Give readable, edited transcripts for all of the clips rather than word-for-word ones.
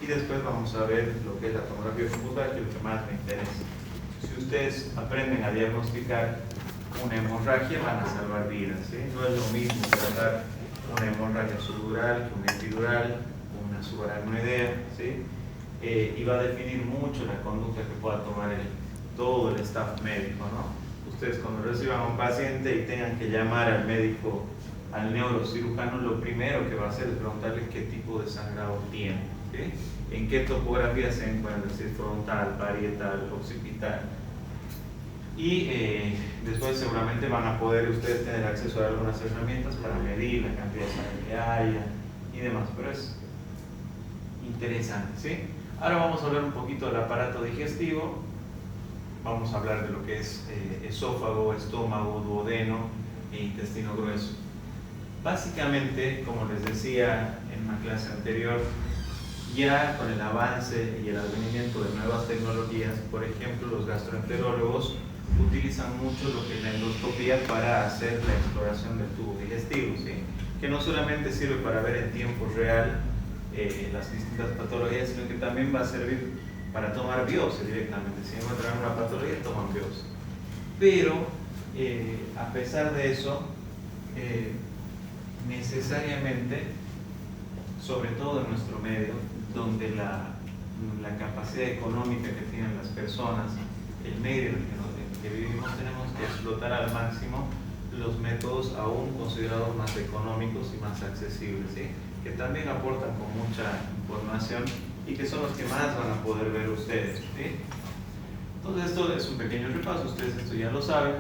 y después vamos a ver lo que es la tomografía computada, que es lo que más me interesa. Si ustedes aprenden a diagnosticar una hemorragia, van a salvar vidas, ¿sí? No es lo mismo tratar una hemorragia subdural que una epidural, una subaracnoidea, ¿sí? Y va a definir mucho la conducta que pueda tomar todo el staff médico, ¿no? Ustedes cuando reciban a un paciente y tengan que llamar al médico, al neurocirujano, lo primero que va a hacer es preguntarle qué tipo de sangrado tiene, ¿sí? En qué topografía se encuentra, si es frontal, parietal, occipital. Y después seguramente van a poder ustedes tener acceso a algunas herramientas para medir la cantidad de sangre que haya y demás, pero es interesante, ¿sí? Ahora vamos a hablar un poquito del aparato digestivo. Vamos a hablar de lo que es esófago, estómago, duodeno e intestino grueso. Básicamente, como les decía en una clase anterior, ya con el avance y el advenimiento de nuevas tecnologías, por ejemplo, los gastroenterólogos utilizan mucho lo que es la endoscopía para hacer la exploración del tubo digestivo, ¿sí? Que no solamente sirve para ver en tiempo real las distintas patologías, sino que también va a servir para tomar biopsia directamente. Si encuentran una patología, toman biopsia. Pero, a pesar de eso, necesariamente, sobre todo en nuestro medio, donde la capacidad económica que tienen las personas, el medio en el que vivimos, tenemos que explotar al máximo los métodos aún considerados más económicos y más accesibles, ¿sí? Que también aportan con mucha información y que son los que más van a poder ver ustedes, ¿sí? Entonces esto es un pequeño repaso, ustedes esto ya lo saben.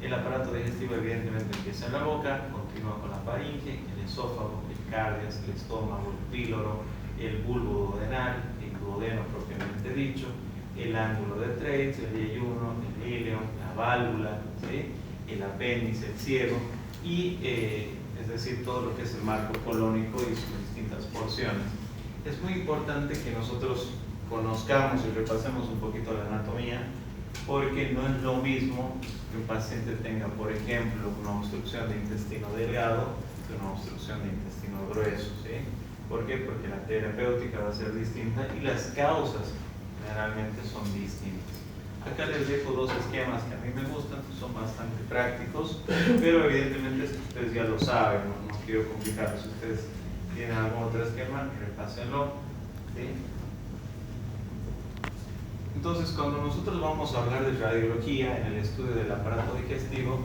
El aparato digestivo evidentemente empieza en la boca, continúa con la faringe, el esófago, el cardias, el estómago, el píloro, el bulbo duodenal, el duodeno propiamente dicho, el ángulo de Treitz, el yeyuno, el ileum, la válvula, ¿sí? El apéndice, el ciego y es decir, todo lo que es el marco colónico y sus distintas porciones. Es muy importante que nosotros conozcamos y repasemos un poquito la anatomía, porque no es lo mismo que un paciente tenga, por ejemplo, una obstrucción de intestino delgado que una obstrucción de intestino grueso, ¿sí? ¿Por qué? Porque la terapéutica va a ser distinta y las causas generalmente son distintas. Acá les dejo dos esquemas que a mí me gustan, son bastante prácticos, pero evidentemente ustedes ya lo saben, no quiero complicarlos. Si ustedes tienen algún otro esquema, repásenlo, ¿sí? Entonces, cuando nosotros vamos a hablar de radiología en el estudio del aparato digestivo,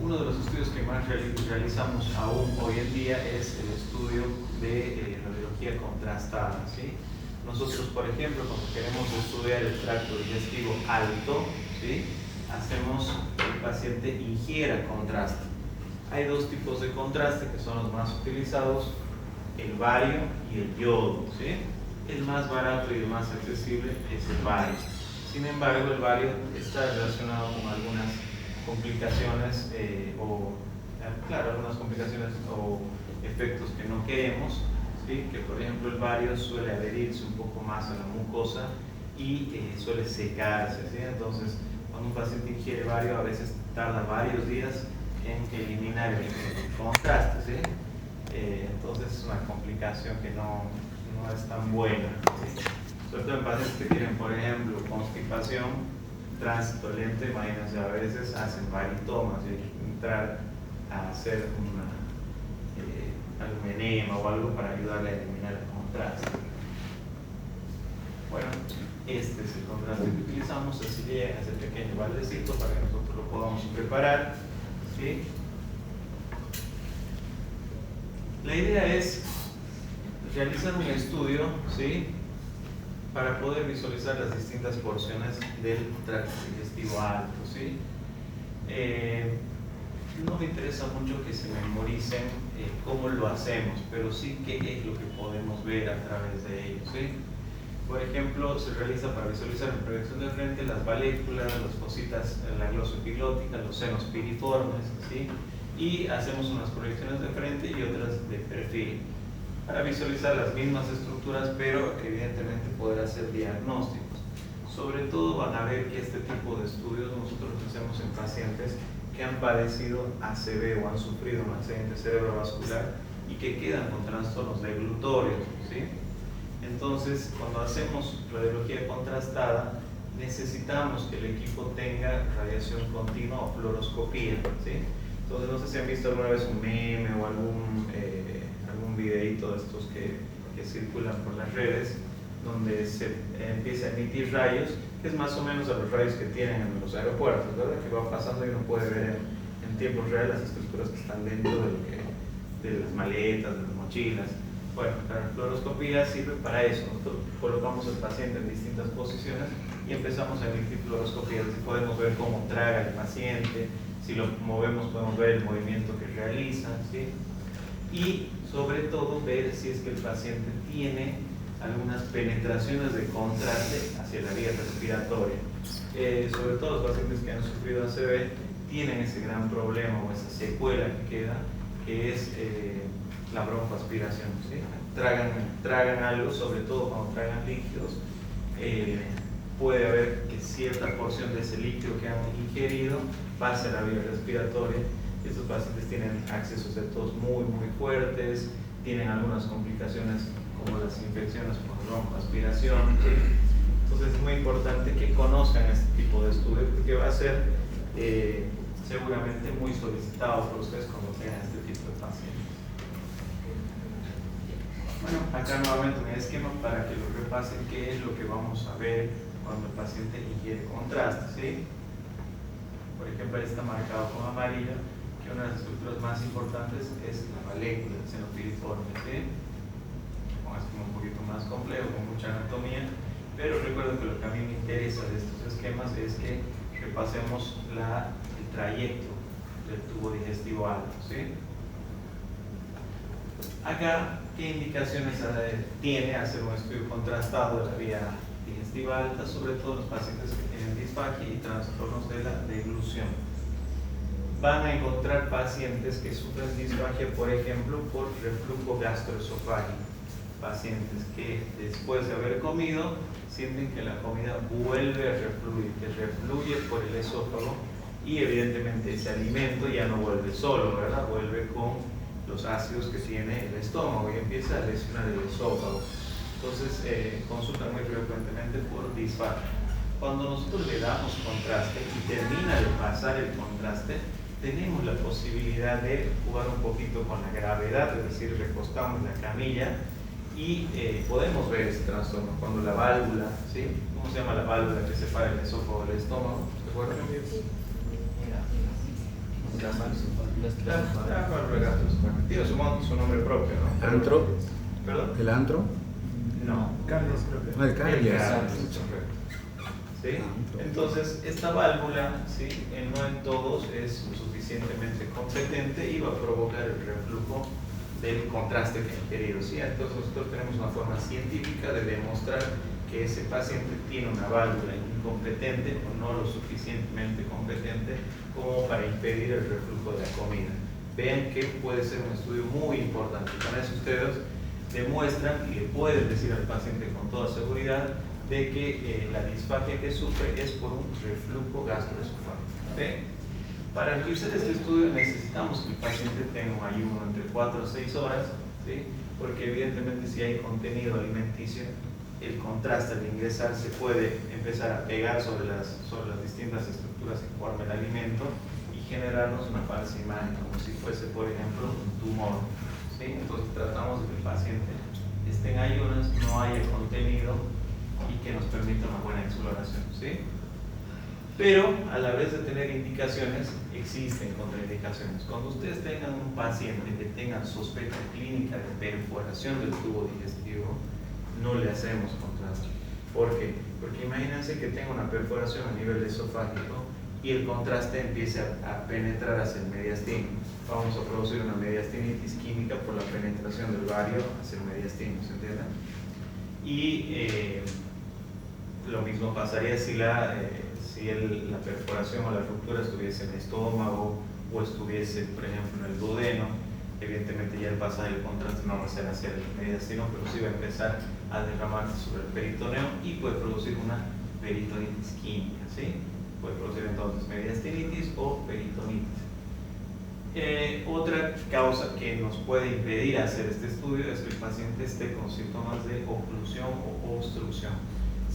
uno de los estudios que más realizamos aún hoy en día es el estudio de radiología contrastada, ¿sí? Nosotros, por ejemplo, cuando queremos estudiar el tracto digestivo alto, ¿sí? Hacemos que el paciente ingiera contraste. Hay dos tipos de contraste que son los más utilizados, el bario y el yodo, ¿sí? El más barato y el más accesible es el bario. Sin embargo, el bario está relacionado con algunas complicaciones algunas complicaciones o efectos que no queremos, ¿sí? Que por ejemplo el bario suele adherirse un poco más a la mucosa y suele secarse, ¿sí? Entonces, cuando un paciente ingiere bario, a veces tarda varios días en eliminar el contraste, ¿sí? Entonces es una complicación que no es tan buena, ¿sí? Sobre todo en pacientes que tienen, por ejemplo, constipación, tránsito lento, imagínense, a veces hacen varitomas y hay que entrar a hacer algún enema o algo para ayudarle a eliminar el contraste. Bueno, este es el contraste que utilizamos, así llega ese pequeño baldecito para que nosotros lo podamos preparar, ¿sí? La idea es realizar un estudio, ¿sí? Para poder visualizar las distintas porciones del tracto digestivo alto, ¿sí? No me interesa mucho que se memoricen cómo lo hacemos, pero sí qué es lo que podemos ver a través de ellos, ¿sí? Por ejemplo, se realiza para visualizar en proyección de frente las valéculas, las fositas, la glosoepiglótica, los senos piriformes, ¿sí? Y hacemos unas proyecciones de frente y otras de perfil, para visualizar las mismas estructuras, pero evidentemente poder hacer diagnósticos. Sobre todo van a ver que este tipo de estudios nosotros los hacemos en pacientes que han padecido ACV o han sufrido un accidente cerebrovascular y que quedan con trastornos deglutorios, ¿sí? Entonces, cuando hacemos radiología contrastada, necesitamos que el equipo tenga radiación continua o fluoroscopía, ¿sí? Entonces, no sé si han visto alguna vez un meme o algún videíto de estos que circulan por las redes, donde se empieza a emitir rayos, que es más o menos a los rayos que tienen en los aeropuertos, ¿verdad? Que va pasando y uno puede ver en tiempo real las estructuras que están dentro de las maletas, de las mochilas. Bueno, la fluoroscopía sirve para eso. Nosotros colocamos al paciente en distintas posiciones y empezamos a emitir fluoroscopías. Podemos ver cómo traga el paciente, si lo movemos podemos ver el movimiento que realiza, ¿sí? Y sobre todo ver si es que el paciente tiene algunas penetraciones de contraste hacia la vía respiratoria. Sobre todo los pacientes que han sufrido ACV tienen ese gran problema o esa secuela que queda, que es la broncoaspiración, ¿sí? Tragan algo, sobre todo cuando tragan líquidos, puede haber que cierta porción de ese líquido que han ingerido pase a la vía respiratoria. Estos pacientes tienen accesos de tos muy fuertes, tienen algunas complicaciones como las infecciones por broncoaspiración, ¿sí? Entonces es muy importante que conozcan este tipo de estudios porque va a ser seguramente muy solicitado por ustedes cuando tengan este tipo de pacientes. Bueno, acá nuevamente un esquema para que lo repasen qué es lo que vamos a ver cuando el paciente ingiere contraste, ¿sí? Por ejemplo, ahí está marcado con amarillo que una de las estructuras más importantes es la valécula, el seno piriforme, ¿sí? Es como un poquito más complejo, con mucha anatomía, pero recuerden que lo que a mí me interesa de estos esquemas es que repasemos el trayecto del tubo digestivo alto, ¿sí? Acá, ¿qué indicaciones tiene hacer un estudio contrastado de la vía digestiva alta, sobre todo los pacientes que tienen disfagia y trastornos de la deglución? Van a encontrar pacientes que sufren disfagia, por ejemplo, por reflujo gastroesofágico. Pacientes que después de haber comido sienten que la comida vuelve a refluir, que refluye por el esófago y evidentemente ese alimento ya no vuelve solo, ¿verdad? Vuelve con los ácidos que tiene el estómago y empieza a lesionar el esófago. Entonces consultan muy frecuentemente por disfagia. Cuando nosotros le damos contraste y termina de pasar el contraste, tenemos la posibilidad de jugar un poquito con la gravedad, es decir, recostamos la camilla y podemos ver ese trastorno cuando la válvula, ¿sí? ¿Cómo se llama la válvula que separa el esófago del estómago? ¿Se acuerdan? La válvula gastroesofágica. Tiene su nombre propio, ¿no? ¿Antro? ¿Perdón? ¿El antro? No. Cardias, creo que. No, el cardias. Correcto. ¿Sí? Entonces, esta válvula, ¿sí? No en todos es suficientemente competente y va a provocar el reflujo del contraste que han querido, ¿sí? Entonces nosotros tenemos una forma científica de demostrar que ese paciente tiene una válvula incompetente o no lo suficientemente competente como para impedir el reflujo de la comida. Vean que puede ser un estudio muy importante. Con eso ustedes demuestran y le pueden decir al paciente con toda seguridad de que la disfagia que sufre es por un reflujo gastroesofágico. ¿Sí? Para realizar este estudio necesitamos que el paciente tenga un ayuno entre 4 a 6 horas, ¿sí? Porque evidentemente si hay contenido alimenticio, el contraste al ingresar se puede empezar a pegar sobre las distintas estructuras que forman el alimento y generarnos una falsa imagen, como si fuese, por ejemplo, un tumor, ¿sí? Entonces tratamos de que el paciente esté en ayunas, no haya contenido y que nos permita una buena exploración, ¿sí? Pero a la vez de tener indicaciones, existen contraindicaciones. Cuando ustedes tengan un paciente que tenga sospecha clínica de perforación del tubo digestivo, no le hacemos contraste. ¿Por qué? Porque imagínense que tenga una perforación a nivel esofágico y el contraste empiece a penetrar hacia el mediastino. Vamos a producir una mediastinitis química por la penetración del bario hacia el mediastino, ¿se entiende? Y lo mismo pasaría si la perforación o la ruptura estuviese en el estómago o estuviese, por ejemplo, en el duodeno. Evidentemente ya el pasaje del contraste no va a ser hacia el mediastino, pero sí va a empezar a derramarse sobre el peritoneo y puede producir una peritonitis química, ¿sí? Puede producir entonces mediastinitis o peritonitis. Otra causa que nos puede impedir hacer este estudio es que el paciente esté con síntomas de oclusión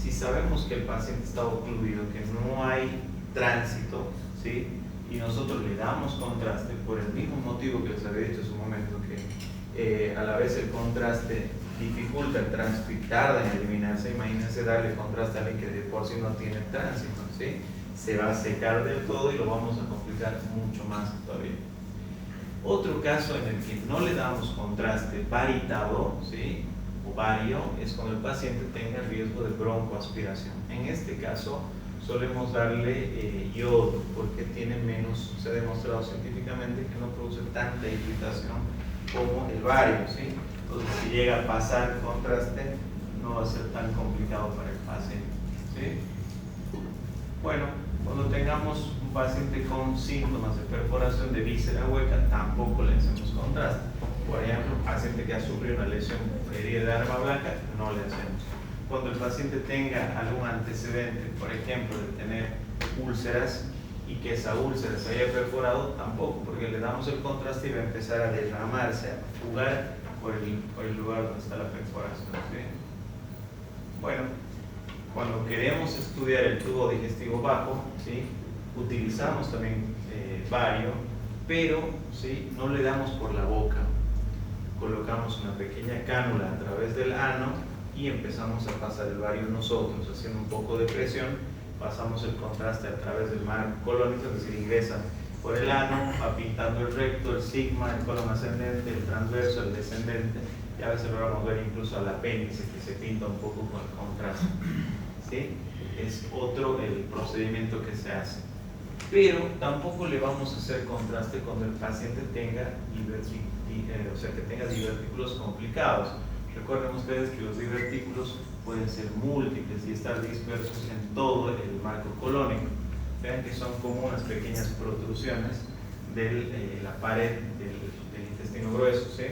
Si sabemos que el paciente está ocluido, que no hay tránsito, ¿sí? Y nosotros le damos contraste por el mismo motivo que les había dicho en su momento, que a la vez el contraste dificulta el tránsito y tarda en eliminarse. Imagínense darle contraste a alguien que de por sí no tiene tránsito, ¿sí? Se va a secar del todo y lo vamos a complicar mucho más todavía. Otro caso en el que no le damos contraste varitado, ¿sí? O vario, es cuando el paciente tenga riesgo de broncoaspiración. En este caso solemos darle yodo porque tiene menos, se ha demostrado científicamente que no produce tanta irritación como el bario, ¿sí? Entonces si llega a pasar contraste no va a ser tan complicado para el paciente, ¿sí? Bueno, cuando tengamos un paciente con síntomas de perforación de víscera hueca, tampoco le hacemos contraste. Por ejemplo, paciente que ha sufrido una lesión herida de arma blanca, no le hacemos. Cuando el paciente tenga algún antecedente, por ejemplo, de tener úlceras y que esa úlcera se haya perforado, tampoco, porque le damos el contraste y va a empezar a derramarse, a fugar por el lugar donde está la perforación, ¿sí? Bueno, cuando queremos estudiar el tubo digestivo bajo, ¿sí? Utilizamos también bario, pero ¿sí? No le damos por la boca. Colocamos una pequeña cánula a través del ano y empezamos a pasar el bario nosotros, haciendo un poco de presión, pasamos el contraste a través del marco colónico, es decir, ingresa por el ano, va pintando el recto, el sigma, el colon ascendente, el transverso, el descendente, y a veces logramos ver incluso al apéndice que se pinta un poco con el contraste, ¿sí? Es otro el procedimiento que se hace. Pero tampoco le vamos a hacer contraste cuando el paciente tenga divertículos complicados. Recuerden ustedes que los divertículos pueden ser múltiples y estar dispersos en todo el marco colónico. Vean que son como unas pequeñas protrusiones de la pared del intestino grueso, ¿sí?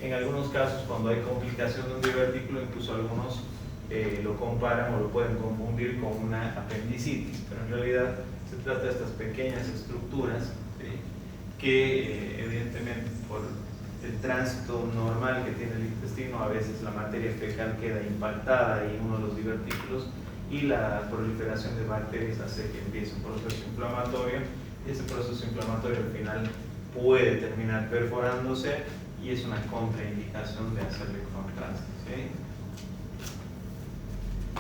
En algunos casos, cuando hay complicación de un divertículo, incluso algunos lo comparan o lo pueden confundir con una apendicitis, pero en realidad se trata de estas pequeñas estructuras, ¿sí? Que evidentemente por el tránsito normal que tiene el intestino, a veces la materia fecal queda impactada en uno de los divertículos y la proliferación de bacterias hace que empiece un proceso inflamatorio, y ese proceso inflamatorio al final puede terminar perforándose y es una contraindicación de hacerle contraste, ¿sí?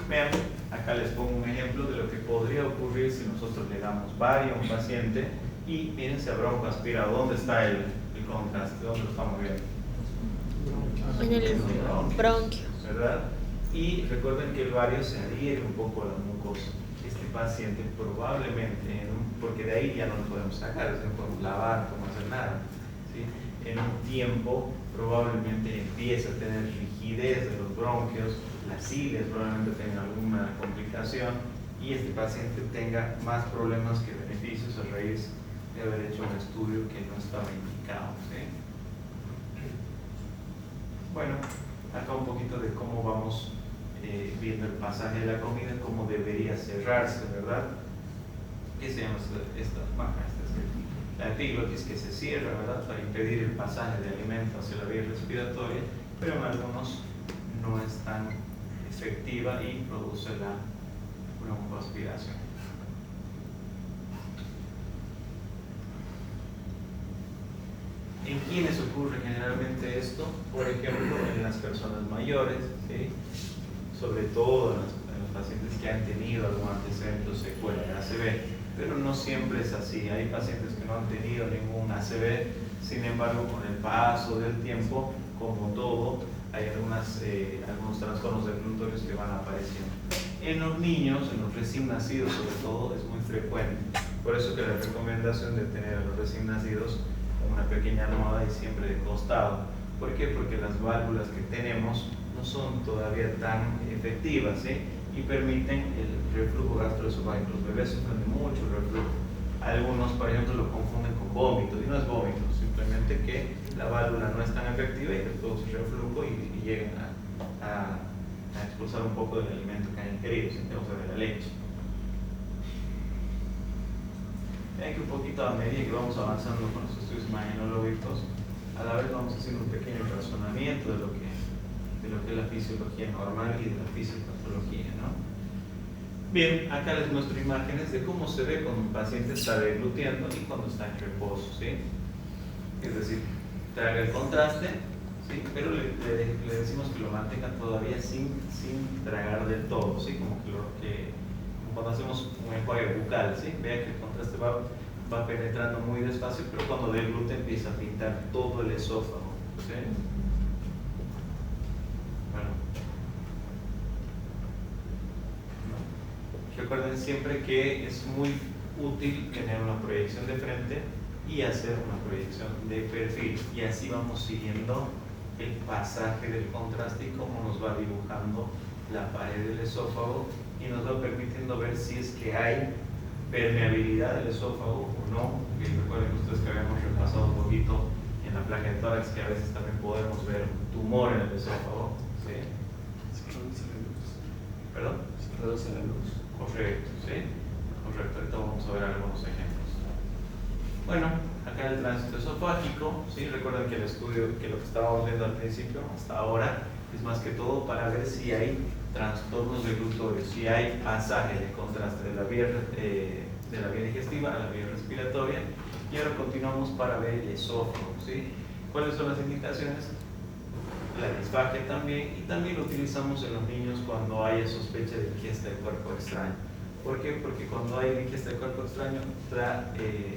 Vean, acá les pongo un ejemplo de lo que podría ocurrir si nosotros le damos bario a un paciente y miren, se bronco aspirado. ¿Dónde está el contraste? ¿Dónde lo estamos viendo? En el bronquio, ¿verdad? Y recuerden que el bario se adhiere un poco a la mucosa. Este paciente probablemente, porque de ahí ya no lo podemos sacar, no podemos lavar, no podemos hacer nada, ¿sí? En un tiempo probablemente empieza a tener rigidez de los bronquios, las cilias probablemente tengan alguna complicación y este paciente tenga más problemas que beneficios a raíz de haber hecho un estudio que no estaba indicado, ¿sí? Bueno, acá un poquito de cómo vamos viendo el pasaje de la comida, cómo debería cerrarse, ¿verdad? ¿Qué se llama esta marca? La epiglotis, que se cierra, ¿verdad? Para impedir el pasaje de alimento hacia la vía respiratoria, pero en algunos no es tan efectiva y produce la broncoaspiración. ¿En quiénes ocurre generalmente esto? Por ejemplo, en las personas mayores, ¿sí? Sobre todo en los pacientes que han tenido algún antecedente o secuela de ACV, pero no siempre es así. Hay pacientes que no han tenido ningún ACV, sin embargo, con el paso del tiempo, como todo, hay algunos trastornos reclutorios que van apareciendo. En los niños, en los recién nacidos sobre todo, es muy frecuente. Por eso que la recomendación de tener a los recién nacidos una pequeña almohada y siempre de costado. ¿Por qué? Porque las válvulas que tenemos no son todavía tan efectivas, ¿sí? Y permiten el reflujo gastroesofágico. Los bebés sufren mucho el reflujo. Algunos, por ejemplo, lo confunden con vómito, y no es vómito, simplemente que la válvula no es tan efectiva y produce reflujo y llegan a expulsar un poco del alimento que han ingerido, o sea, de la leche. Vean que un poquito a medida que vamos avanzando con los estudios imagenológicos, a la vez vamos haciendo un pequeño razonamiento de lo que es la fisiología normal y de la fisiopatología, ¿no? Bien, acá les muestro imágenes de cómo se ve cuando un paciente está deglutiendo y cuando está en reposo, ¿sí? Es decir, traga el contraste, ¿sí? Pero le decimos que lo mantenga todavía sin tragar del todo, ¿sí? Como cuando hacemos un enjuague bucal, ¿sí? Vea que el contraste va penetrando muy despacio, pero cuando deglute empieza a pintar todo el esófago, ¿sí? Bueno. Recuerden siempre que es muy útil tener una proyección de frente y hacer una proyección de perfil, y así vamos siguiendo el pasaje del contraste y cómo nos va dibujando la pared del esófago y nos va permitiendo ver si es que hay permeabilidad del esófago o no. Y recuerden ustedes que habíamos repasado un poquito en la placa de tórax que a veces también podemos ver un tumor en el esófago, ¿sí? Se reduce la luz. ¿Perdón? Se reduce la luz. Correcto, ¿sí? Correcto, ahorita vamos a ver algunos ejemplos. Bueno, acá el tránsito esofágico, ¿sí? Recuerden que el estudio, que lo que estábamos viendo al principio, hasta ahora, es más que todo para ver si hay trastornos deglutorios, si hay pasaje de contraste de la vía digestiva a la vía respiratoria. Y ahora continuamos para ver el esófago, ¿sí? ¿Cuáles son las indicaciones? La disfagia también, y también lo utilizamos en los niños cuando haya sospecha de ingesta de cuerpo extraño. ¿Por qué? Porque cuando hay ingesta de cuerpo extraño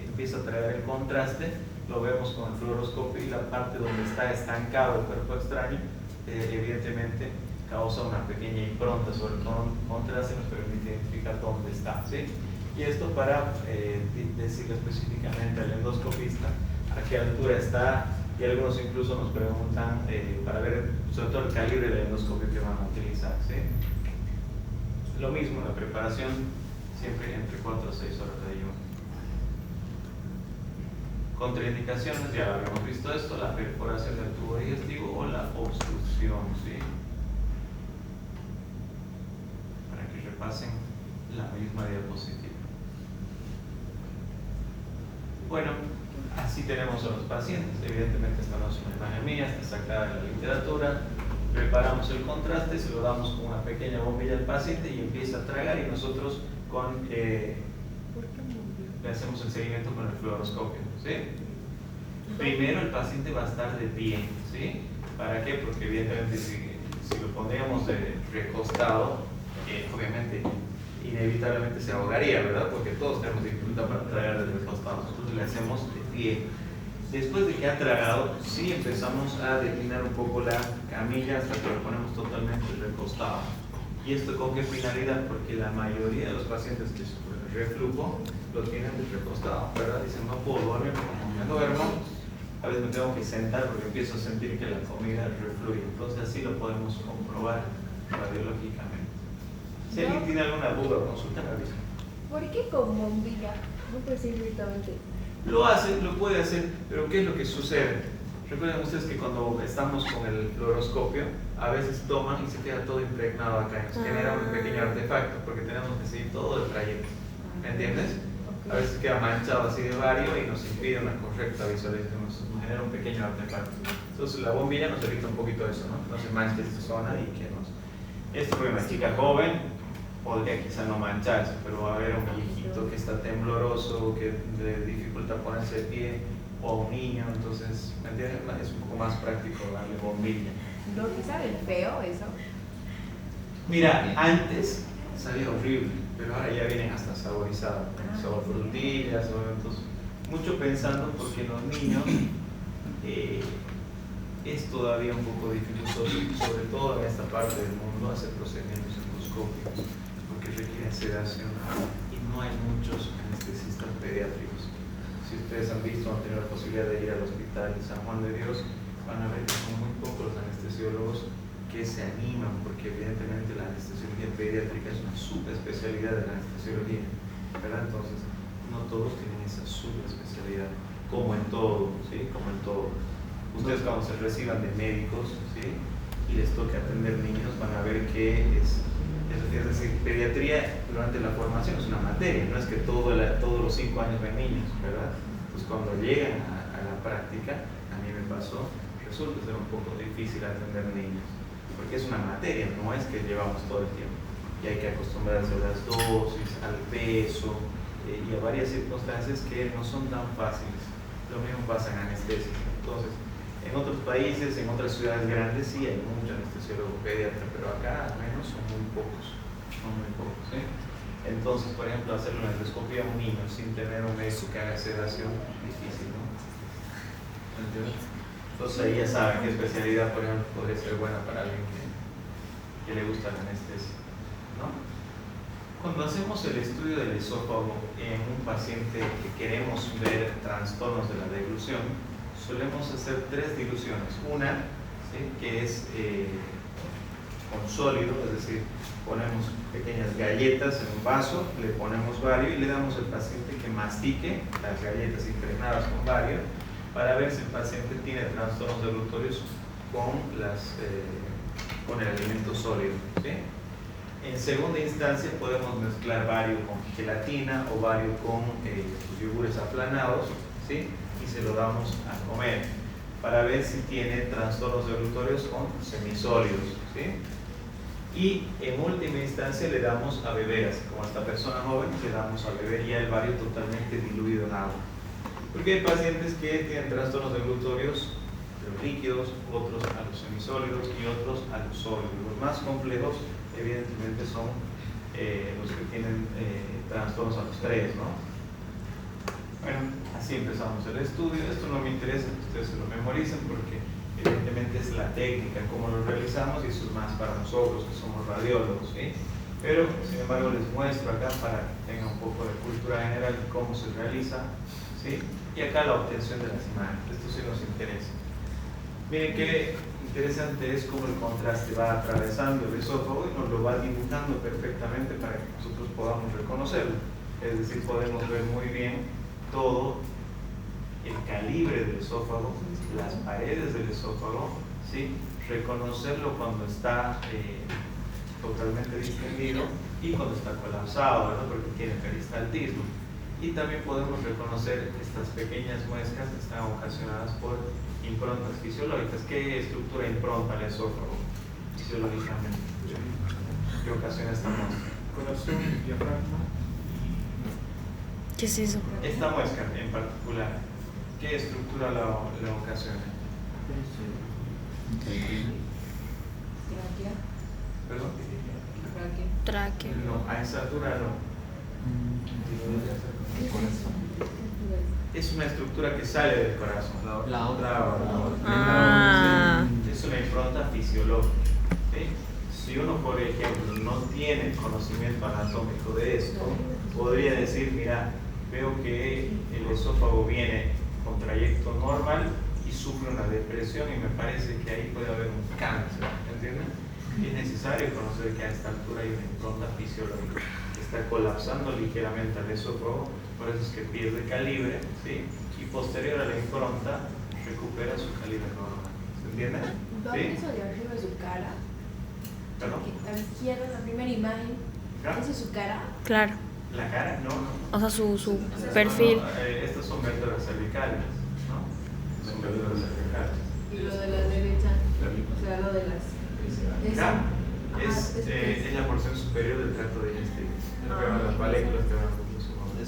empieza a traer el contraste, lo vemos con el fluoroscopio, y la parte donde está estancado el cuerpo extraño evidentemente causa una pequeña impronta sobre el contraste y nos permite identificar dónde está, ¿sí? Y esto para decirle específicamente al endoscopista a qué altura está. Y algunos incluso nos preguntan para ver sobre todo el calibre del endoscopio que van a utilizar, ¿sí? Lo mismo, la preparación siempre entre 4 a 6 horas de ayuno. Contraindicaciones, ya habíamos visto esto: la perforación del tubo digestivo o la obstrucción, ¿sí? Para que repasen la misma diapositiva. Bueno, así tenemos a los pacientes. Evidentemente esta no es una imagen mía, está sacada de la literatura. Preparamos el contraste, se lo damos con una pequeña bombilla al paciente y empieza a tragar, y nosotros le hacemos el seguimiento con el fluoroscopio, ¿sí? Primero el paciente va a estar de pie, ¿sí? ¿Para qué? Porque evidentemente si lo pondríamos de recostado, obviamente inevitablemente se ahogaría, ¿verdad? Porque todos tenemos dificultad para tragar desde el costado. Nosotros le hacemos de pie. Después de que ha tragado, sí empezamos a declinar un poco la camilla hasta que lo ponemos totalmente recostado. ¿Y esto con qué finalidad? Porque la mayoría de los pacientes que sufren reflujo lo tienen de recostado, ¿verdad? Dicen, no puedo dormir, como me duermo, a veces me tengo que sentar porque empiezo a sentir que la comida refluye. Entonces así lo podemos comprobar radiológicamente. Si alguien tiene alguna duda o consulta, me avisa. ¿Por qué con bombilla? No puede ser directamente. Lo hace, lo puede hacer, pero ¿qué es lo que sucede? Recuerden ustedes que cuando estamos con el fluoroscopio, a veces toman y se queda todo impregnado acá, y nos genera un pequeño artefacto, porque tenemos que seguir todo el trayecto. ¿Me entiendes? A veces queda manchado así de vario y nos impide una correcta visualización, nos genera un pequeño artefacto. Entonces la bombilla nos evita un poquito eso, ¿no? No se manche esta zona y que nos... Esto porque una chica joven podría quizá no mancharse, pero va a haber un viejito que está tembloroso, que le dificulta ponerse de pie, o un niño, entonces, ¿me entiendes? Es un poco más práctico darle bombilla. ¿No te sabe feo eso? Mira, antes sabía horrible, pero ahora ya vienen hasta saborizados, sabor frutillas, entonces, mucho pensando porque los niños es todavía un poco dificultoso, sobre todo en esta parte del mundo, hacer procedimientos endoscópicos, porque requieren sedación y no hay muchos anestesistas pediátricos. Si ustedes han visto o han tenido la posibilidad de ir al hospital de San Juan de Dios, van a ver que son muy pocos los anestesiólogos que se animan, porque evidentemente la anestesiología pediátrica es una subespecialidad de la anestesiología, ¿verdad? Entonces, no todos tienen esa subespecialidad, como en todo, ¿sí? Como en todo. Ustedes cuando se reciban de médicos, ¿sí? Y les toque atender niños, van a ver que es decir, pediatría durante la formación es una materia, no es que todos los 5 años ven niños, ¿verdad? Pues cuando llegan a la práctica, a mí me pasó, resulta ser un poco difícil atender niños, porque es una materia, no es que llevamos todo el tiempo. y hay que acostumbrarse a las dosis, al peso y a varias circunstancias que no son tan fáciles. Lo mismo pasa en anestesia. Entonces, en otros países, en otras ciudades grandes, sí hay mucho anestesiólogo pediatra, pero acá al menos son muy pocos. ¿Sí? Entonces, por ejemplo, hacerle una endoscopia a un niño sin tener un médico que haga sedación, difícil, ¿no? ¿Entiendes? Entonces ahí ya saben qué especialidad, por ejemplo, podría ser buena para alguien que le gusta la anestesia, ¿no? Cuando hacemos el estudio del esófago en un paciente que queremos ver trastornos de la deglución, solemos hacer 3 diluciones. Una, ¿sí?, que es con sólido, es decir, ponemos pequeñas galletas en un vaso, le ponemos bario y le damos al paciente que mastique las galletas impregnadas con bario para ver si el paciente tiene trastornos deglutorios con el alimento sólido, ¿sí? En segunda instancia podemos mezclar bario con gelatina o bario con yogures aplanados, ¿sí?, y se lo damos a comer para ver si tiene trastornos deglutorios con semisólidos, ¿sí? Y en última instancia le damos a beber, así como a esta persona joven, le damos a beber ya el bario totalmente diluido en agua. Porque hay pacientes que tienen trastornos deglutorios de los líquidos, otros a los semisólidos y otros a los sólidos. Los más complejos, evidentemente, son los que tienen trastornos a los 3, ¿no? Bueno, así empezamos el estudio. Esto no me interesa que ustedes se lo memoricen porque evidentemente es la técnica, cómo lo realizamos, y eso es más para nosotros que somos radiólogos, ¿sí? Pero, sin embargo, les muestro acá para que tengan un poco de cultura general de cómo se realiza, ¿sí? Y acá la obtención de las imágenes. Esto sí nos interesa. Miren qué interesante es cómo el contraste va atravesando el esófago y nos lo va dibujando perfectamente para que nosotros podamos reconocerlo. Es decir, podemos ver muy bien todo el calibre del esófago, las paredes del esófago, ¿sí? Reconocerlo cuando está totalmente distendido y cuando está colapsado, ¿verdad?, porque tiene peristaltismo. Y también podemos reconocer estas pequeñas muescas que están ocasionadas por improntas fisiológicas. ¿Qué estructura impronta el esófago fisiológicamente? ¿Qué ocasiona esta muesca? Corazón, diafragma. ¿Qué es eso? Esta muesca en particular, ¿qué estructura la ocasiona? Tráquea. ¿Perdón? Tráquea. No, a esa altura no. Es una estructura que sale del corazón. La otra. Ah. Es una impronta fisiológica, ¿sí? Si uno, por ejemplo, no tiene conocimiento anatómico de esto, podría decir, mira, veo que el esófago viene con trayecto normal y sufre una depresión y me parece que ahí puede haber un cáncer, ¿entienden? Y es necesario conocer que a esta altura hay una impronta fisiológica que está colapsando ligeramente al esófago, por eso es que pierde calibre, ¿sí? Y posterior a la impronta recupera su calibre normal, ¿se entiende? ¿Dónde ¿Sí? eso de arriba es su cara? ¿Perdón? A la izquierda, la primera imagen. ¿Acá? ¿Esa es su cara? Claro. ¿La cara? No, no. O sea, su perfil. No, estas son vértebras cervicales, ¿no? Son vértebras cervicales. Y lo de la derecha, o sea, lo de las... Acá Ajá, es la porción superior del tracto digestivo. Las moléculas que van a su nombre,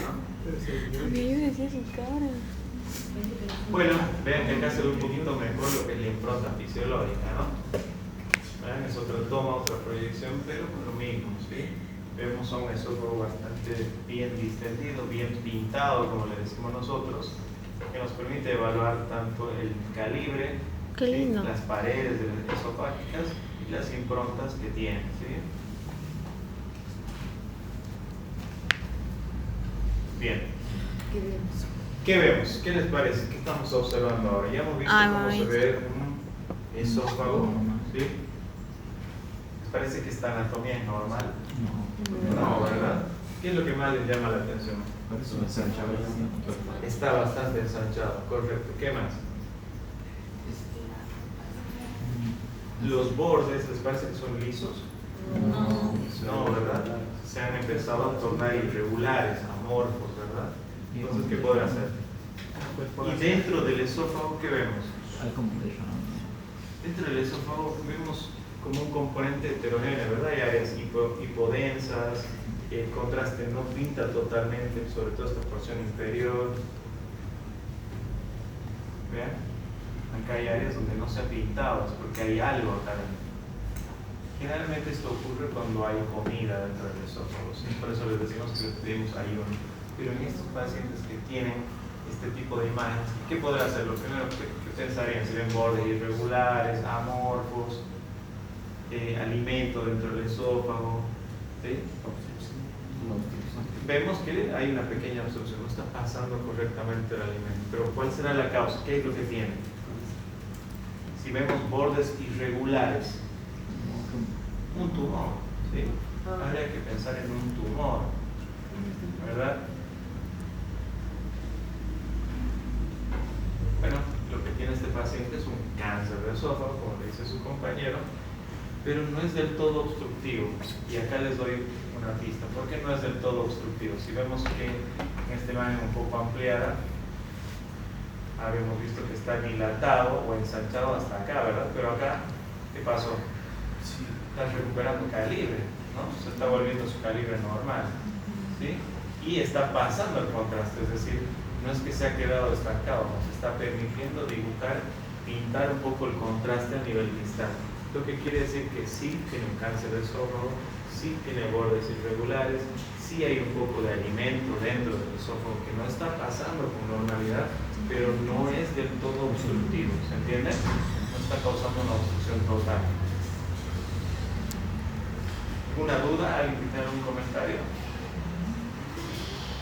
¿no? Yo decía su cara. Bueno, vean que acá se ve un poquito mejor lo que es la impronta fisiológica, ¿no? ¿Vean? Es otra toma, otra proyección, pero con lo mismo, ¿sí? Vemos a un esófago bastante bien distendido, bien pintado, como le decimos nosotros, que nos permite evaluar tanto el calibre, Qué lindo. ¿sí?, las paredes esofágicas y las improntas que tiene, ¿sí? Bien. ¿Qué vemos? ¿Qué vemos? ¿Qué les parece? ¿Qué estamos observando ahora? Ya hemos visto cómo se ve un esófago, ¿sí? ¿Les parece que esta anatomía es normal? No, ¿verdad? ¿Qué es lo que más les llama la atención? Está bastante ensanchado, correcto. ¿Qué más? ¿Los bordes les parece que son lisos? No, ¿verdad? Se han empezado a tornar irregulares, amorfos, ¿verdad? Entonces, ¿qué podrá hacer? Y dentro del esófago, ¿qué vemos? Dentro del esófago vemos como un componente heterogéneo, ¿verdad? Hay áreas hipodensas, el contraste no pinta totalmente, sobre todo esta porción inferior. ¿Vean? Acá hay áreas donde no se ha pintado, es porque hay algo acá dentro. Generalmente esto ocurre cuando hay comida dentro del esófago, ¿sí? Por eso les decimos que les pedimos ayuno. Pero en estos pacientes que tienen este tipo de imágenes, ¿qué podrá hacer? Lo primero que pensarían, si ven bordes irregulares, amorfos, alimento dentro del esófago, ¿sí? Vemos que hay una pequeña obstrucción, no está pasando correctamente el alimento. Pero ¿cuál será la causa? ¿Qué es lo que tiene? Si vemos bordes irregulares, un tumor, ¿sí? Habría que pensar en un tumor, ¿verdad? Bueno, lo que tiene este paciente es un cáncer de esófago, como le dice su compañero, pero no es del todo obstructivo. Y acá les doy una pista. ¿Por qué no es del todo obstructivo? Si vemos que en esta imagen un poco ampliada, habíamos visto que está dilatado o ensanchado hasta acá, ¿verdad? Pero acá, ¿qué pasó? Está recuperando calibre, ¿no? Se está volviendo su calibre normal, ¿sí? Y está pasando el contraste, es decir, no es que se ha quedado estancado, nos está permitiendo dibujar, pintar un poco el contraste a nivel distal. Lo que quiere decir que sí tiene un cáncer de esófago, sí tiene bordes irregulares, sí hay un poco de alimento dentro del esófago que no está pasando con normalidad, pero no es del todo obstructivo, ¿se entiende? No está causando una obstrucción total. ¿Alguna duda? ¿Alguien que tenga un comentario?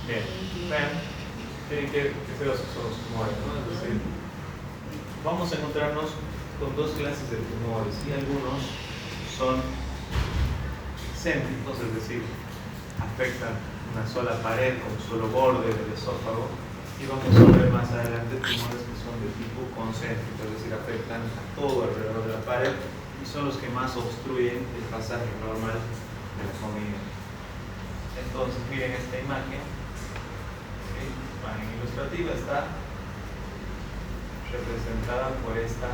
Bien, vean, tienen que feos son los tumores, ¿no? Es decir, vamos a encontrarnos con dos clases de tumores y algunos son céntricos, es decir, afectan una sola pared o un solo borde del esófago, y vamos a ver más adelante tumores que son de tipo concéntrico, es decir, afectan a todo alrededor de la pared y son los que más obstruyen el pasaje normal de la comida. Entonces, miren esta imagen, ¿sí? Imagen ilustrativa está representada por este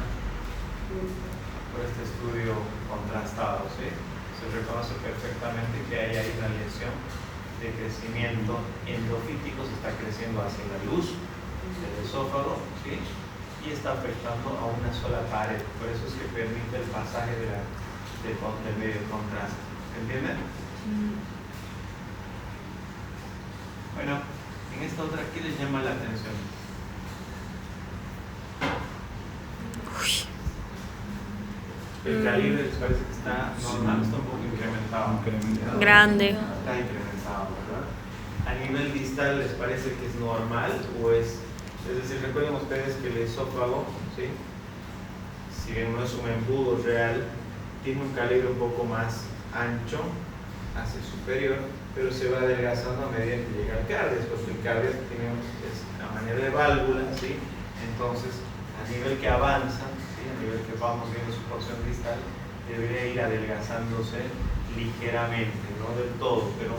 estudio contrastado, ¿sí? Se reconoce perfectamente que hay ahí una lesión de crecimiento endofítico, se está creciendo hacia la luz del esófago, ¿sí? Y está afectando a una sola pared, por eso es que permite el pasaje del medio de contraste. ¿Entienden? Bueno, en esta otra, ¿qué les llama la atención? El calibre les parece que está normal, está un poco incrementado. Grande. Está incrementado, ¿verdad? A nivel distal, ¿les parece que es normal o es decir, recuerden ustedes que el esófago, ¿sí? Si bien no es un embudo real, tiene un calibre un poco más ancho hacia el superior, pero se va adelgazando a medida que llega al cardias, porque el cardias tiene una manera de válvula, ¿sí? Entonces, a nivel que avanza, ¿sí? A nivel que vamos viendo su porción distal, debería ir adelgazándose ligeramente, no del todo, pero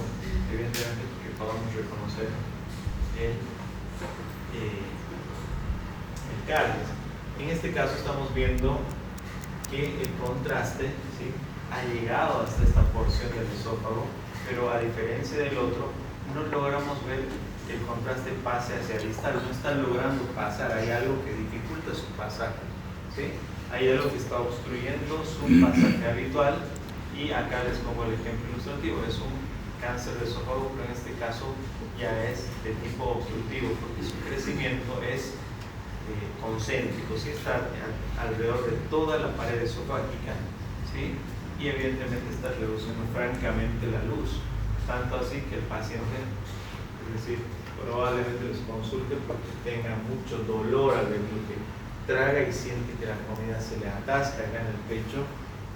evidentemente que podamos reconocer el cardias. En este caso estamos viendo que el contraste, ¿sí? Ha llegado hasta esta porción del esófago, pero a diferencia del otro, no logramos ver que el contraste pase hacia el distal, no está logrando pasar, hay algo que dificulta su pasaje, ¿sí? Hay algo que está obstruyendo su pasaje habitual, y acá les pongo el ejemplo ilustrativo, es un cáncer de esófago, pero en este caso ya es de tipo obstructivo, porque su crecimiento es concéntrico, ¿sí? Está alrededor de toda la pared esofágica, ¿sí? Y evidentemente está reduciendo francamente la luz, tanto así que el paciente, es decir, probablemente les consulte porque tenga mucho dolor al ver que traga y siente que la comida se le atasca acá en el pecho,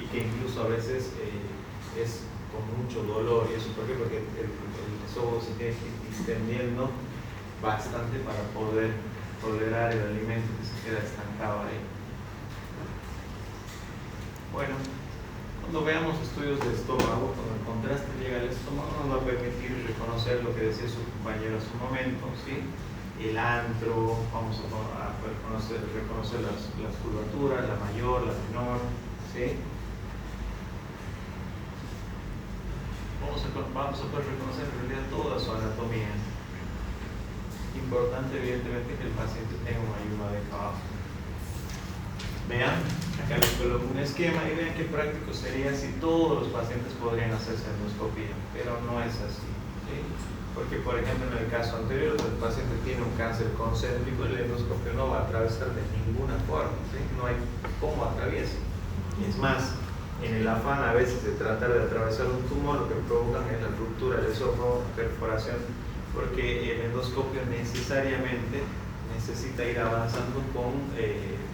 y que incluso a veces es con mucho dolor. ¿Y eso por qué? Porque el esófago se tiene que ir distendiendo bastante para poder tolerar el alimento que se queda estancado ahí. Bueno, cuando veamos estudios de estómago, cuando el contraste llega al estómago, nos va a permitir reconocer lo que decía su compañero hace un momento, ¿sí? El antro, vamos a poder reconocer las curvaturas, la mayor, la menor, ¿sí? vamos a poder reconocer en realidad toda su anatomía. Importante, evidentemente, que el paciente tenga una ayuda de abajo. Vean, acá les coloco un esquema y vean qué práctico sería si todos los pacientes podrían hacerse endoscopía, pero no es así, ¿sí? Porque, por ejemplo, en el caso anterior, el paciente tiene un cáncer concéntrico, el endoscopio no va a atravesar de ninguna forma, ¿sí? No hay cómo atraviese. Es más, en el afán a veces de tratar de atravesar un tumor, lo que provocan es la ruptura del esófago, perforación, porque el endoscopio necesariamente necesita ir avanzando con,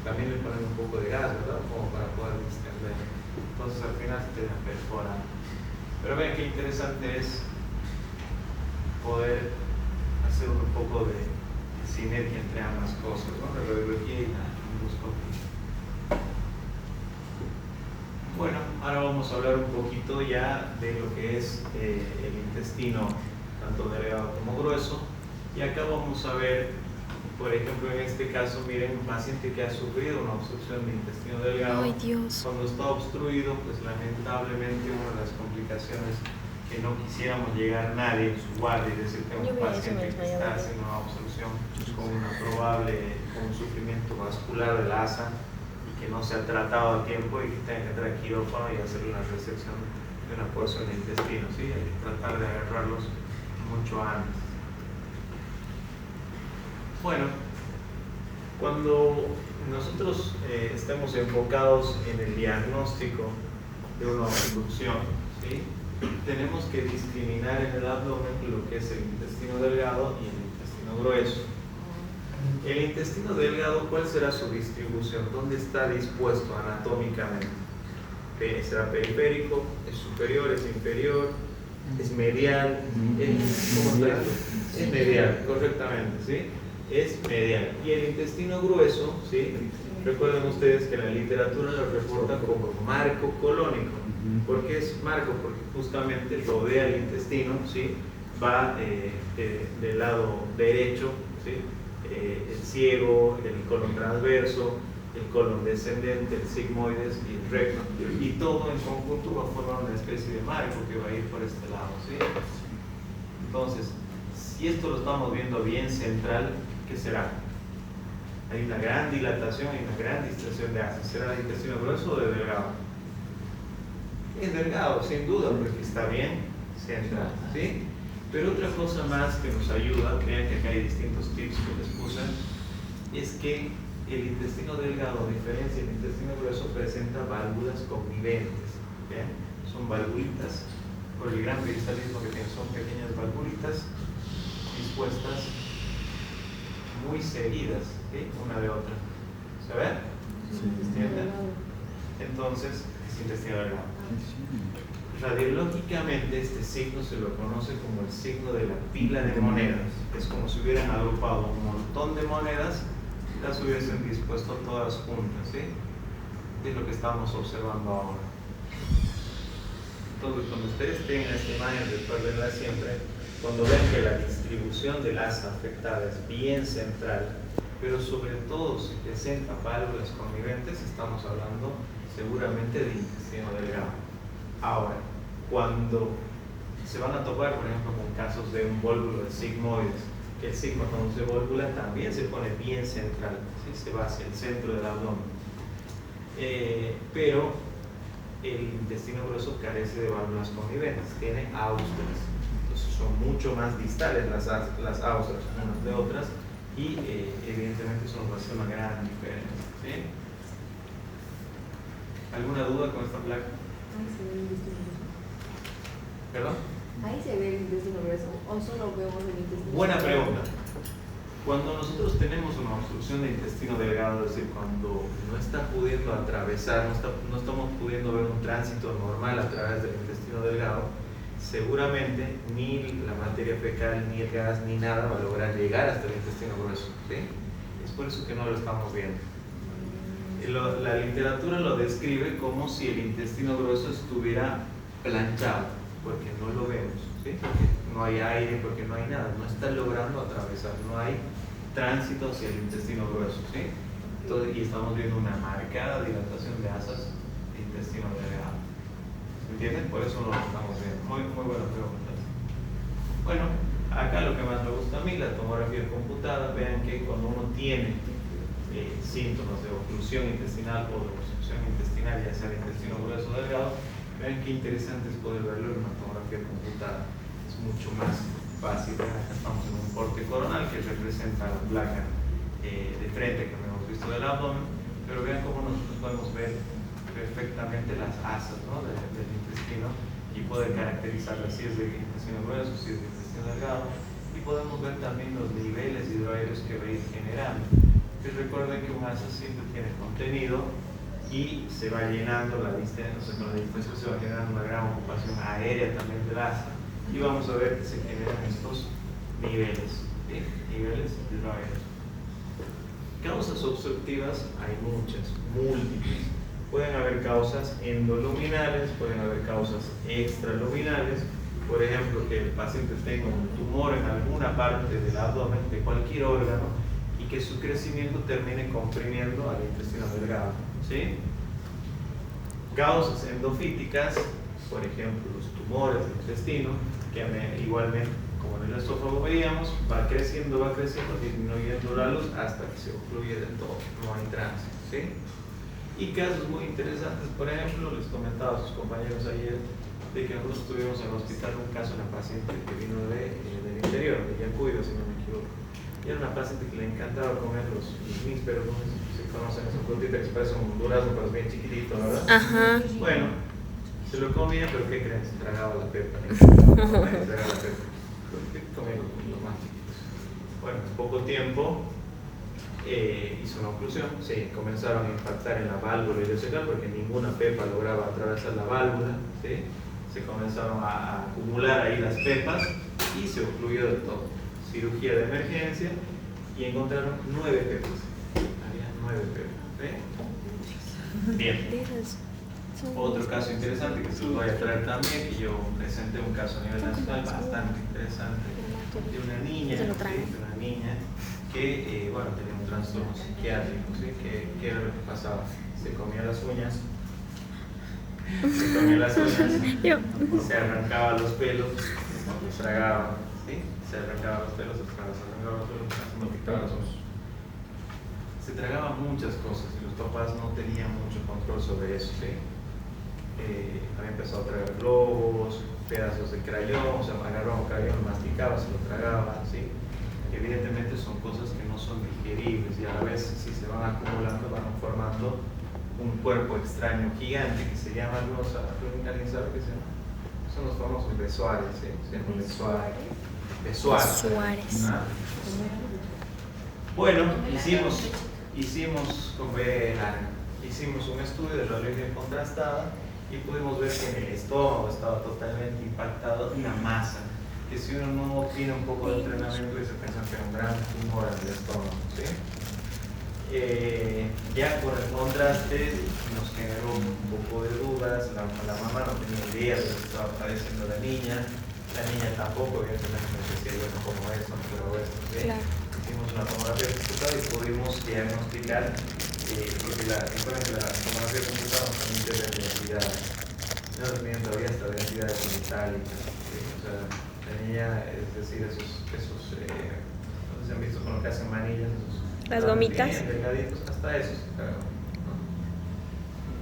también le ponen un poco de gas, ¿verdad? Como para poder distender. Entonces al final se termina perforando. Pero vean qué interesante es poder hacer un poco de sinergia entre ambas cosas, ¿no? La radiología y la endoscopia. Bueno, ahora vamos a hablar un poquito ya de lo que es el intestino, tanto delgado como grueso. Y acá vamos a ver, por ejemplo, en este caso, miren, un paciente que ha sufrido una obstrucción del intestino delgado. Ay, Dios. Cuando está obstruido, pues lamentablemente una de las complicaciones que no quisiéramos llegar nadie en su guardia y decir que un paciente que está haciendo una obstrucción con un sufrimiento vascular del asa y que no se ha tratado a tiempo y que tenga que entrar a quirófano y hacerle una resección de una porción del intestino, ¿sí? Hay que tratar de agarrarlos mucho antes. Bueno, cuando nosotros estemos enfocados en el diagnóstico de una obstrucción, ¿sí? Tenemos que discriminar en el abdomen lo que es el intestino delgado y el intestino grueso. El intestino delgado, ¿cuál será su distribución? ¿Dónde está dispuesto anatómicamente? ¿Será periférico? ¿Es superior? ¿Es inferior? ¿Es medial? ¿Cómo está esto? Es medial, correctamente, ¿sí? Es medial. Y el intestino grueso, ¿sí? Recuerden ustedes que la literatura lo reporta como marco colónico. ¿Por qué es marco? Porque justamente rodea el intestino, ¿sí? Va del lado derecho, ¿sí? El ciego, el colon transverso, el colon descendente, el sigmoides y el recto. Y todo en conjunto va a formar una especie de marco que va a ir por este lado, ¿sí? Entonces, si esto lo estamos viendo bien central, ¿qué será? Hay una gran dilatación y una gran distensión de asa. ¿Será de intestino grueso o de delgado? Es delgado, sin duda, porque está bien central, ¿sí? Pero otra cosa más que nos ayuda, vean que acá hay distintos tips que les puse, es que el intestino delgado, a diferencia del intestino grueso, presenta válvulas conniventes, ¿bien? Son valvulitas, por el gran peristalismo que tienen, son pequeñas valvulitas dispuestas muy seguidas, ¿sí? Una de otra. ¿Se ve? ¿Entienden? Entonces, es intestino delgado. Radiológicamente este signo se lo conoce como el signo de la pila de monedas. Es como si hubieran agrupado un montón de monedas y las hubiesen dispuesto todas juntas, ¿sí? Es lo que estamos observando ahora. Entonces, cuando ustedes tengan esta imagen, recuérdenla siempre, cuando ven que la distribución del asa afectada es bien central, pero sobre todo si presenta válvulas conniventes, estamos hablando seguramente de intestino delgado. Ahora, cuando se van a topar, por ejemplo, con casos de un vólvulo de sigmoides, que el sigma cuando se volvula también se pone bien central, ¿sí? Se va hacia el centro del abdomen. Pero el intestino grueso carece de válvulas conniventes, tiene austras. Entonces son mucho más distales las austras unas de otras y evidentemente eso nos va a hacer una gran diferencia, ¿sí? ¿Alguna duda con esta placa? Ahí se ve el intestino grueso. ¿Perdón? Ahí se ve el intestino grueso o solo vemos el intestino. Buena pregunta. Cuando nosotros tenemos una obstrucción de intestino delgado, es decir, cuando no está pudiendo atravesar, no estamos pudiendo ver un tránsito normal a través del intestino delgado, seguramente ni la materia fecal, ni el gas, ni nada va a lograr llegar hasta el intestino grueso, ¿sí? Es por eso que no lo estamos viendo. La literatura lo describe como si el intestino grueso estuviera planchado, porque no lo vemos, ¿sí? Porque no hay aire, porque no hay nada, no está logrando atravesar, no hay tránsito hacia el intestino grueso, ¿sí? Entonces, y estamos viendo una marcada dilatación de asas de intestino delgado, ¿sí? ¿Entienden? Por eso lo estamos viendo. Muy buena pregunta. Bueno, acá lo que más me gusta a mí, la tomografía computada, vean que cuando uno tiene síntomas de oclusión intestinal o de obstrucción intestinal, ya sea el intestino grueso o delgado, vean qué interesante es poder verlo en una tomografía computada. Es mucho más fácil. Acá estamos en un corte coronal que representa la placa de frente que hemos visto del abdomen, pero vean cómo nosotros podemos ver perfectamente las asas, ¿no?, del intestino y poder caracterizarlas si es de intestino grueso, si es de intestino delgado, y podemos ver también los niveles hidroaéreos que va a ir generando. Que recuerden que un asa siempre tiene contenido y se va llenando la distancia, o sea, con la distancia se va generando una gran ocupación aérea también del asa, y vamos a ver que se generan estos niveles, ¿sí?, niveles hidroaéreos. Causas obstructivas hay muchas, múltiples. Pueden haber causas endoluminales, pueden haber causas extraluminales. Por ejemplo, que el paciente tenga un tumor en alguna parte del abdomen, de cualquier órgano, y que su crecimiento termine comprimiendo al intestino delgado, ¿sí? Causas endofíticas, por ejemplo, los tumores del intestino, que igualmente, como en el esófago veíamos, va creciendo, disminuyendo la luz hasta que se ocluye del todo, no hay tránsito, ¿sí? Y casos muy interesantes, por ejemplo, les comentaba a sus compañeros ayer de que nosotros tuvimos en el hospital un caso de una paciente que vino del interior, de Yacuyo, si no me equivoco. Y era una paciente que le encantaba comer los nísperos, no sé si conocen esa frutita que se parece a un durazno, pero es bien chiquitito, ¿verdad? Ajá. Bueno, se lo comía, pero ¿qué creen? Se tragaba la pepa. Comía los más chiquitos. Bueno, en poco tiempo hizo una oclusión, sí, comenzaron a impactar en la válvula ileocecal porque ninguna pepa lograba atravesar la válvula, ¿sí? Se comenzaron a acumular ahí las pepas y se ocluyó del todo. Cirugía de emergencia y encontraron 9 pepas. Había 9 pepas, ¿sí? Bien. Otro caso interesante que se los voy a traer también, que yo presenté un caso a nivel nacional bastante interesante de una niña, ¿sí?, de una niña que bueno, tenía un trastorno psiquiátrico, ¿sí? ¿Qué era lo que pasaba? Se comía las uñas, se arrancaba los pelos, los tragaba, ¿sí? Se arrancaba los pelos, haciendo picar los ojos. Se tragaba muchas cosas y los papás no tenían mucho control sobre eso, ¿sí? Había empezado a tragar globos, pedazos de crayón, o sea, agarraba un crayón, lo masticaba, se lo tragaba, ¿sí? Evidentemente son cosas que no son digeribles y a la vez, si se van acumulando, van formando un cuerpo extraño gigante que se llama, ¿alguien sabe qué se llama? Son los famosos besoares, ¿sí? Se llaman besoares. Ah. Bueno, hicimos un estudio de radiología contrastada y pudimos ver que en el estómago estaba totalmente impactado una masa, que si uno no tiene un poco de entrenamiento se piensa que es un gran tumor en el estómago, ¿sí? Ya con el contraste nos generó un poco de dudas, la mamá no tenía idea de lo que estaba padeciendo la niña tampoco, evidentemente no decía, bueno, como esto, no quiero esto, ¿sí? Claro. Hicimos una tomografía computada y pudimos diagnosticar, porque recuerden que la tomografía computada nos permite ver densidades, no nos permite todavía hasta densidades metálicas, ¿sí? O sea, la niña, es decir, esos no sé si han visto con lo que hacen manillas, las gomitas, delgaditos, hasta esos se cargan, ¿no?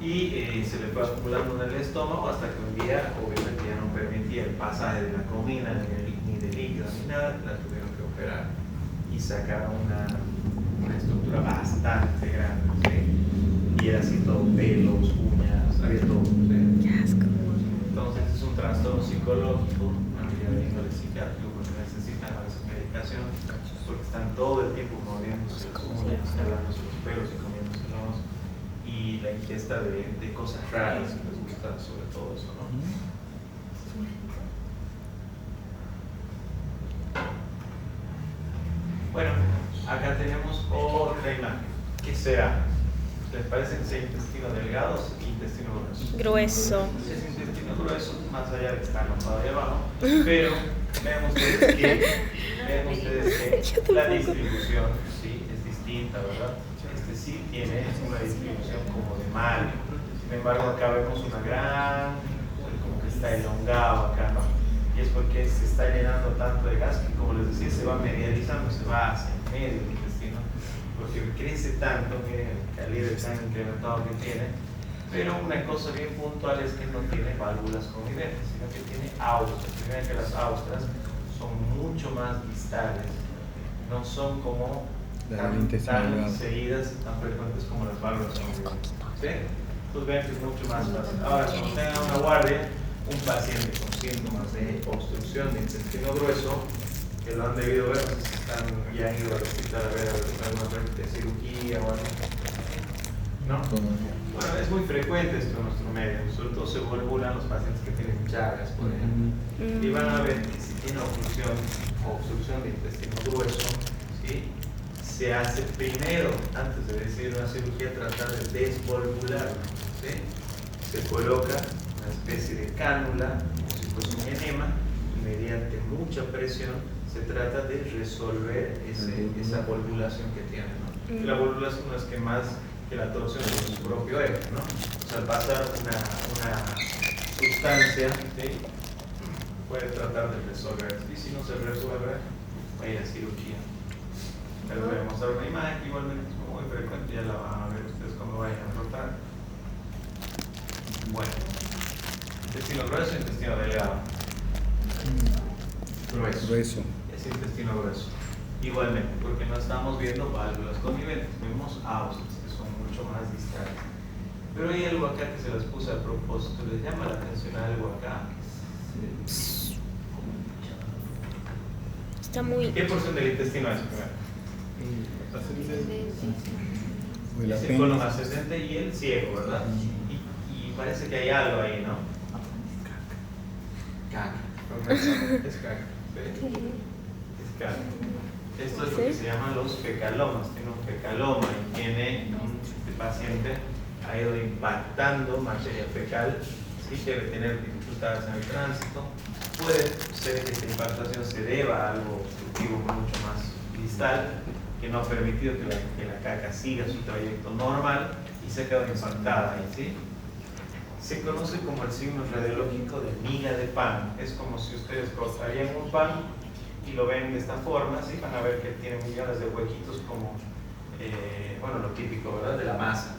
Y se le fue acumulando en el estómago hasta que un día, obviamente, ya no permitía el pasaje de la comida, ni de líquido, ni nada, la tuvieron que operar y sacaron una estructura bastante grande, ¿sí? Y era así todo, pelos, uñas, había todo, ¿sí? Qué asco. Entonces es un trastorno psicológico, de índole psiquiátrico, porque necesitan a veces medicación, porque están todo el tiempo moviéndose las uñas, jalándose los pelos y comiéndoselos, y la ingesta de cosas raras, les gusta sobre todo eso, ¿no? Bueno, acá tenemos otra imagen. ¿Qué será? ¿Les parece que sea intestino delgado o intestino grueso? Grueso. Es intestino grueso, más allá de que está anotado ahí abajo, pero vean ustedes que la distribución, ¿sí?, es distinta, ¿verdad? Este sí tiene una distribución como de mal. Sin embargo, acá vemos una gran, está elongado acá, ¿no? Y es porque se está llenando tanto de gas que, como les decía, se va medializando, se va hacia el medio del intestino, porque crece tanto, miren el calibre tan incrementado que tiene. Pero una cosa bien puntual es que no tiene válvulas conviventes, sino que tiene austras. Miren que las austras son mucho más distales, no son como tan seguidas y tan frecuentes como las válvulas conviventes. ¿Sí? Entonces vean que es mucho más fácil. Ahora, cuando tengan una guardia, un paciente con síntomas de obstrucción de intestino grueso, que lo han debido ver, no sé si están, ya han ido a visitar a ver alguna cirugía o algo. ¿No? Bueno, es muy frecuente esto en nuestro medio, sobre todo se volvulan los pacientes que tienen chagas, por ejemplo. Y van a ver que si tiene obstrucción de intestino grueso, ¿sí? Se hace primero, antes de decidir una cirugía, tratar de desvolvularlo, ¿sí? Se coloca una especie de cánula, como si fuese un enema, y mediante mucha presión se trata de resolver esa volvulación que tiene, ¿no? Y la volvulación no es que más que la torsión de su propio eje, ¿no? O sea, al pasar una sustancia, ¿sí? Puede tratar de resolver. Y si no se resuelve, va a ir a cirugía. Les voy a mostrar una imagen, igualmente es muy frecuente, ya la van a ver ustedes cuando vayan a rotar. Bueno, intestino grueso, intestino delgado. Grueso. Es intestino grueso. Igualmente, porque no estamos viendo válvulas conviventes, vemos austras que son mucho más distales. Pero hay algo acá que se les puse a propósito, les llama la atención algo acá. Está muy... ¿Qué porción del intestino es primero? Es el colon ascendente y el ciego, ¿verdad? Y parece que hay algo ahí, ¿no? Caca. Es caca. ¿Sí? Es caca. Esto es lo que se llaman los fecalomas. Tiene un fecaloma y tiene este paciente ha ido impactando materia fecal, sí, debe tener dificultades en el tránsito. Puede ser que esta impactación se deba a algo obstructivo mucho más distal, que no ha permitido que la caca siga su trayecto normal y se ha quedado impactada ahí, ¿sí? Se conoce como el signo radiológico de miga de pan. Es como si ustedes cortarían un pan y lo ven de esta forma, ¿sí? Van a ver que tiene millones de huequitos como, bueno, lo típico, ¿verdad? De la masa.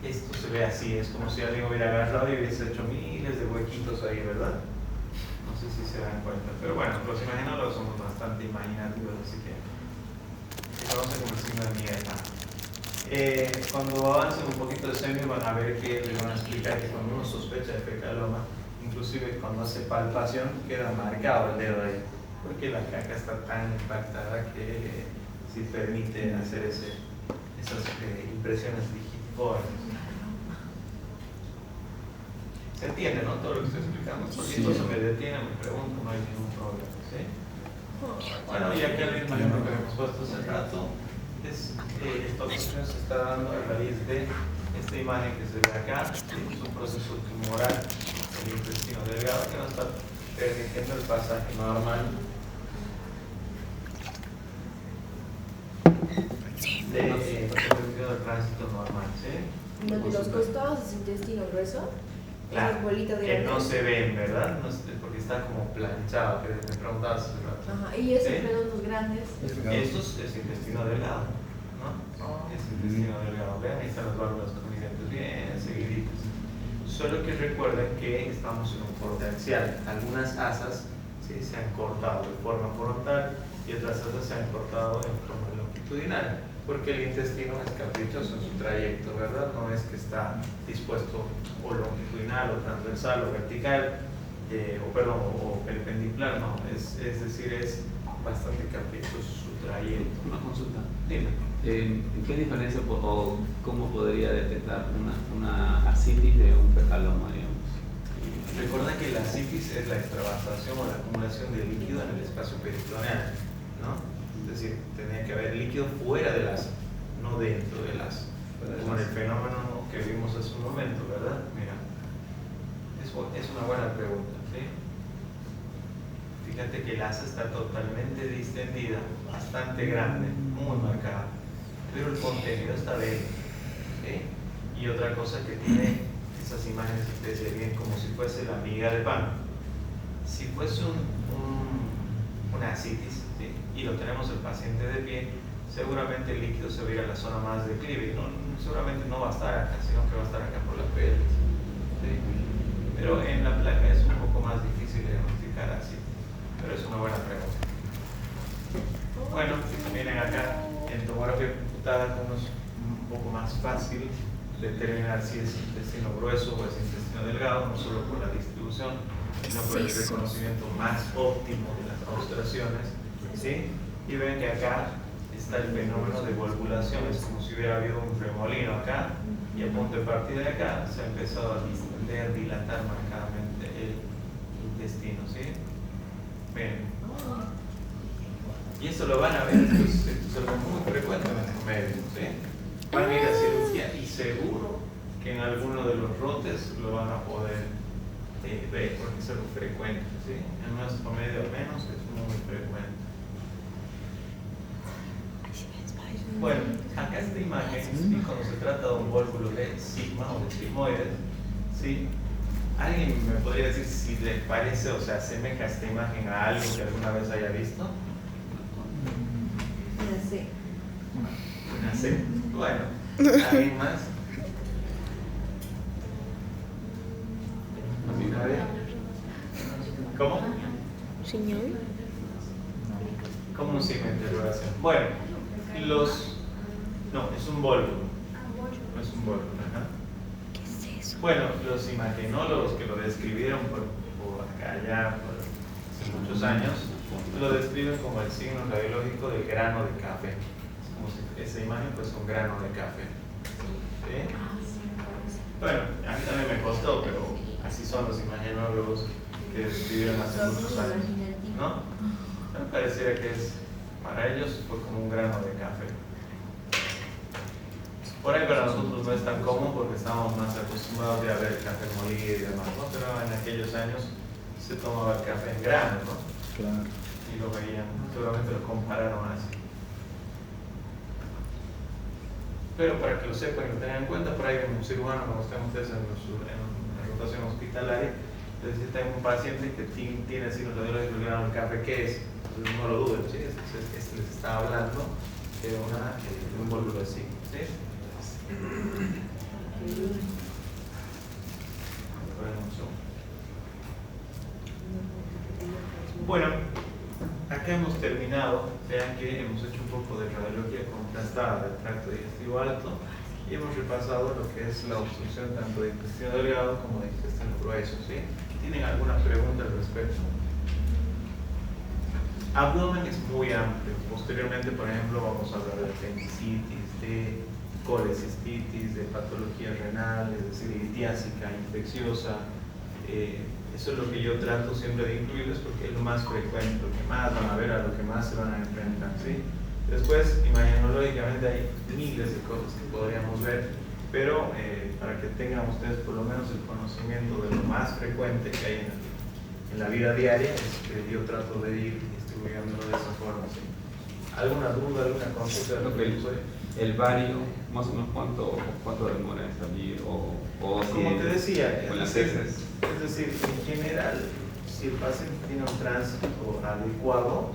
Esto se ve así, es como si alguien hubiera agarrado y hubiese hecho miles de huequitos ahí, ¿verdad? No sé si se dan cuenta, pero bueno, los imaginólogos somos bastante imaginativos, así que se conoce como el signo de miga de pan. Cuando avancen un poquito de semio van a ver que les van a explicar que cuando uno sospecha de fecaloma, inclusive cuando hace palpación queda marcado el dedo ahí, porque la caca está tan impactada que sí permite hacer esas impresiones digitiformes. ¿Se entiende, no? Todo lo que estoy explicando. Porque Sí. esto se me detiene, me pregunto, no hay ningún problema, ¿sí? Bueno, y aquí el mismo ejemplo que hemos puesto hace rato, esta obstrucción se está dando a raíz de esta imagen que se ve acá, ¿sí? Es un proceso tumoral del intestino delgado que no está permitiendo el pasaje normal del tránsito normal, ¿sí? Los de los costados es intestino grueso. Claro, Esas bolitas de que grandes. no se ven, ¿verdad? No es- porque está como planchado, que me preguntabas hace rato. Ajá, y esos ¿Sí? redondos grandes. Esto es intestino delgado, ¿no? Es intestino delgado. Vean, ahí están las válvulas convenientes bien seguiditas. Solo que recuerden que estamos en un corte axial. Algunas asas, ¿sí? Se han cortado de forma frontal y otras asas se han cortado en forma longitudinal, porque el intestino es caprichoso en su trayecto, ¿verdad? No es que está dispuesto o longitudinal o transversal o vertical, o perpendicular, no. Es decir, es bastante caprichoso su trayecto. Una consulta. Dime. ¿Qué diferencia o cómo podría detectar una ascitis de un fecaloma, digamos? Recuerda que la ascitis es la extravasación o la acumulación de líquido en el espacio peritoneal, ¿no? Es decir, tendría que haber líquido fuera del asa, no dentro del asa. Como en el fenómeno que vimos hace un momento, ¿verdad? Mira, es una buena pregunta, ¿sí? Fíjate que el asa está totalmente distendida, bastante grande, muy marcada, pero el contenido está dentro, ¿sí? Y otra cosa que tiene esas imágenes se serían como si fuese la miga de pan. Si fuese una ascitis, ¿sí? Y lo tenemos el paciente de pie, seguramente el líquido se va a ir a la zona más declive, seguramente no va a estar acá, sino que va a estar acá por la pelvis, ¿sí? Pero en la placa es un poco más difícil de diagnosticar ascitis, pero es una buena pregunta. Bueno, miren acá, en tomografía computada como es un poco más fácil determinar si es intestino grueso o es intestino delgado, no solo por la distribución, sino por el reconocimiento más óptimo de las obstrucciones, ¿sí? Y ven que acá está el fenómeno de volvulación, es como si hubiera habido un remolino acá, y a punto de partida de acá se ha empezado a dilatar marcadamente el intestino, ¿sí? Bien. Y eso lo van a ver, esto es algo muy frecuente en los médicos, ¿sí? Van a ir a cirugía y seguro que en alguno de los rotes lo van a poder ver, porque es algo frecuente, ¿sí? En nuestro medio al menos es muy frecuente. Bueno, acá esta imagen, ¿sí? Cuando se trata de un vólvulo de sigma o de sigmoides, ¿sí? ¿Alguien me podría decir si le parece o se asemeja esta imagen a algo que alguna vez haya visto? Una C. Bueno, ¿alguien más? ¿Nadie? ¿Cómo? Riñón. ¿Cómo un signo de interrogación? Bueno, no, es un vólvulo. No es un vólvulo, ajá. ¿Qué es eso? Bueno, los imagenólogos que lo describieron por acá ya por hace muchos años, lo describen como el signo radiológico del grano de café. Es como si esa imagen fuese un grano de café. ¿Sí? Bueno, a mí también me costó, pero así son los imagenólogos que describieron hace muchos años, ¿no? Me pareciera que para ellos fue como un grano de café. Por ahí para nosotros no es tan común porque estamos más acostumbrados ya a ver el café molido y demás, ¿no? Pero en aquellos años se tomaba el café en grano, ¿no? Claro. Y lo veían, seguramente lo compararon así. Pero para que lo sepan y lo tengan en cuenta, por ahí en un cirujano, como están ustedes en la rotación hospitalaria, les dice, tengo un paciente que tiene signos radiológicos del grano de café, ¿qué es? Entonces no lo duden, ¿sí? Este les está hablando de un vólvulo de signo, ¿sí? Bueno, acá hemos terminado. Vean que hemos hecho un poco de radiología contrastada del tracto digestivo alto y hemos repasado lo que es la obstrucción tanto de intestino delgado como de intestino grueso, ¿sí? ¿Tienen alguna pregunta al respecto? Abdomen es muy amplio. Posteriormente, por ejemplo, vamos a hablar de apendicitis, de colecistitis, de patología renal, es decir, litiásica, infecciosa. Eso es lo que yo trato siempre de incluirles porque es lo más frecuente, lo que más van a ver, a lo que más se van a enfrentar, ¿sí? Después, imagenológicamente hay miles de cosas que podríamos ver, pero para que tengan ustedes por lo menos el conocimiento de lo más frecuente que hay en la vida diaria, es que yo trato de ir distribuyéndolo de esa forma, ¿sí? ¿Alguna duda, alguna consulta de lo que yo soy? El vario, más o menos cuánto demora en salir o Como te decía, con las es heces. decir, en general, si el paciente tiene un tránsito adecuado,